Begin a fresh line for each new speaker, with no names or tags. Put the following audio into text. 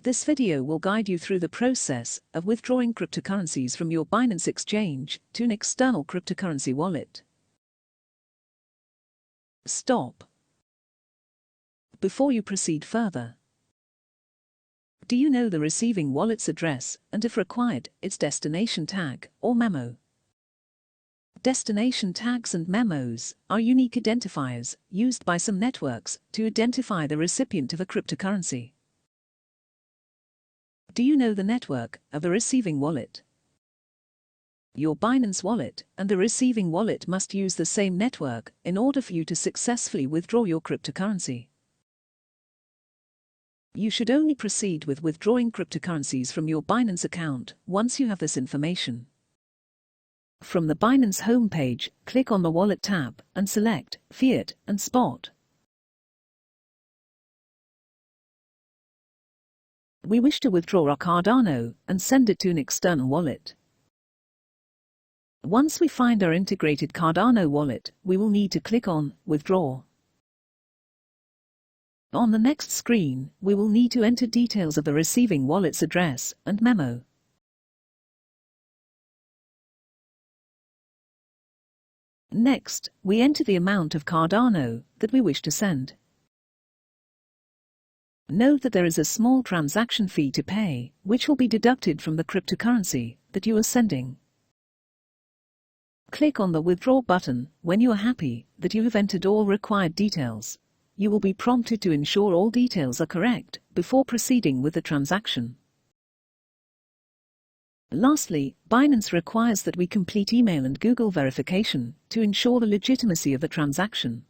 This video will guide you through the process of withdrawing cryptocurrencies from your Binance exchange to an external cryptocurrency wallet. Stop. Before you proceed further, do you know the receiving wallet's address and, if required, its destination tag or memo? Destination tags and memos are unique identifiers used by some networks to identify the recipient of a cryptocurrency. Do you know the network of a receiving wallet? Your Binance wallet and the receiving wallet must use the same network in order for you to successfully withdraw your cryptocurrency. You should only proceed with withdrawing cryptocurrencies from your Binance account once you have this information. From the Binance homepage, click on the Wallet tab and select Fiat and Spot. We wish to withdraw our Cardano and send it to an external wallet. Once we find our integrated Cardano wallet, we will need to click on Withdraw. On the next screen, we will need to enter details of the receiving wallet's address and memo. Next, we enter the amount of Cardano that we wish to send. Note that there is a small transaction fee to pay, which will be deducted from the cryptocurrency that you are sending. Click on the Withdraw button when you are happy that you have entered all required details. You will be prompted to ensure all details are correct before proceeding with the transaction. Lastly, Binance requires that we complete email and Google verification to ensure the legitimacy of the transaction.